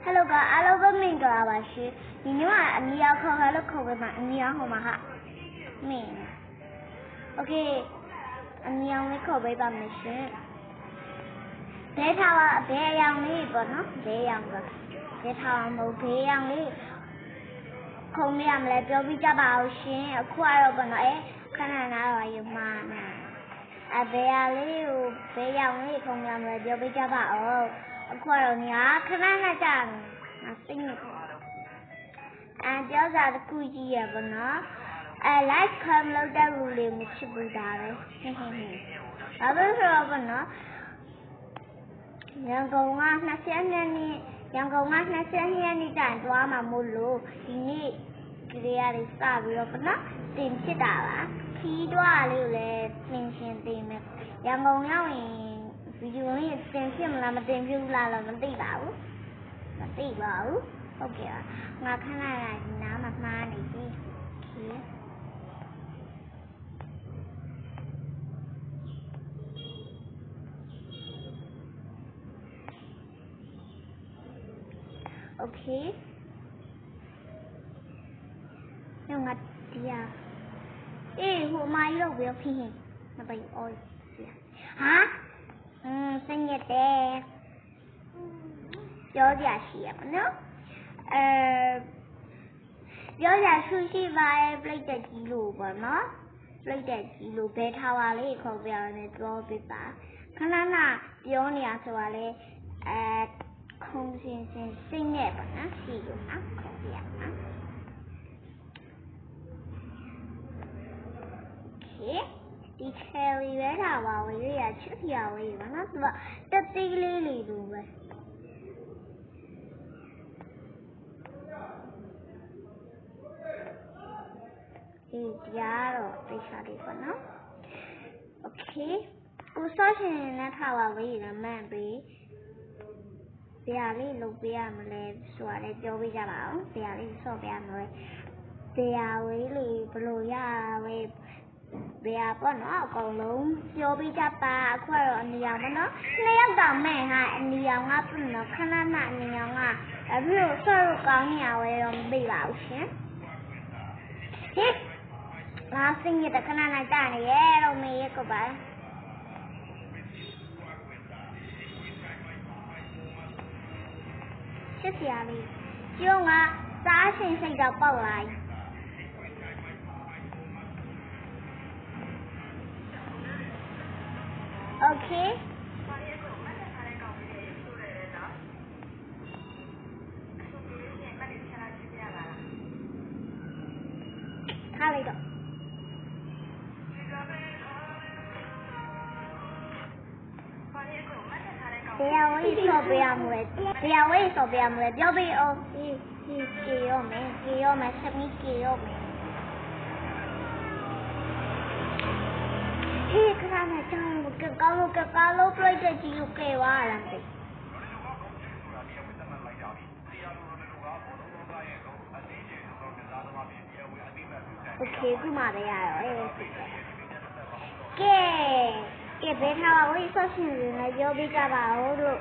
Hello ကအားလုံးပဲမင်္ဂလာပါရှင်ဒီနေ့ကအနီရောင်ခေါ်ခါလို့ခေါ်ပေးမှာအနီရောင်ဟိုမှာဟာမင်း Okay အနီရောင်လေးခေါ်ပေးပါမယ်ရှင်ဘဲထားပါဘဲအရောင်လေးပေါ့နော်ဘဲရောင်ကဘဲထားအောင်မဟုတ်ဘဲရောင်လေးခုံမရမလဲပြောပြကြပါအောင်ရှင်အခုကတော့ပေါ့နော်ခဏနာတော့ယူမှာနာဘဲရလေးကိုဘဲရောင်လေးခုံရမလဲပြောပြကြပါအောင်အခုတော့ညာခဏခဏကြာနေစိတ်နဲ့ပြောစားတစ်ခုကြီးရပါတော့like come လောက်တဲ့လူလေးမချစ်ဘူးဒါပဲဟင်းဘာလို့ဆိုတော့ပါနော်ရန်ကုန်က20နှစ်ရန်ကုန်က20ရက်နေ့တိုင်သွားမှာမို့လို့ဒီနေ့ကြရရစပြီးတော့ပါနော်တင်ဖြစ်တာပါခီးတော့လေးကိုလည်းတင်ရှင်တင်မယ်ရန်ကုန်ရောက်ရင်ဗီဒီယိုလေးတင်ဖြစ်မလားမတင်ဖြစ်ဘူးလားတော့မသိပါဘူးဟုတ်ကဲ့ငါခဏလိုက်နားမှာမှားနေပြီโอเคညငါတရားဟိုမိုင်းလို့ပြောဖြစ်မပိုင်အော်ဟာစိတ်ညစ်တယ်ပြောကြရှိရပါနော်ပြောကြဆူရှိပါရဲ့ပြိတ္တကြီးလို့ပေါ့နော်ပြိတ္တကြီးလို့ဘဲထားပါလေခေါ်ပြရတယ်ပြောပြပါခဏပြောနေရဆိုတာလေခုံစင်စိတ်နဲ့ပေါ့နော်ရှိလို့နော်ခေါ်ပြရနော်ဒီချယ်ရီပဲထားပါဝေးရချစ်ပြဝေးပါနော်သူကတက်သေးလေးလေးလိုပဲတရားတော့သိချလေးပေါ့နော်โอเคကိုစောရှင်နဲ့ထားပါဝေးရမှန်ပြီဘယ်ဟာလေးလုပ်ပေးရမလဲဆိုတာလည်းပြောပြကြပါအောင်ဘယ်ဟာလေးဆော့ပေးရမလဲဘယ်ဟာဝေးလေးဘလို့ရဝေးဘယ်ဟာပေါ့နော်အကုန်လုံးပြောပြကြပါအခုတော့အနီရောင်ပေါ့နော်နှစ်ယောက်တောင်မဲ့ဟာအနီရောင်ကပြနော်ခဏအနီရောင်ကအခုတော့ဆော့လို့ကောင်းနေရဝဲတော့မသိပါဘူးရှင်ဟေးငါစိတ်ညစ်တဲ့ခဏတာနေရဲတော့မေးရကိုပါချစ်စရာလေးကျုံကစားရှင်စိတ်တော့ပေါက်လာโอเคထားလိုက်တော့တရားဝေးဆော့ပေးရမလဲပြောပေးအောင်ကြေရောမယ်သမီးကြေရောမယ်ခဏနဲ့ကြောင်းကကောင်းလို့ပြိတ္တကြီးကိုကဲသွားလားမသိโอเคခုမှပဲရတော့ကဲဘယ်ထားပါဝိဆော့ရှင်နေပြောပြကြပါဦးလို့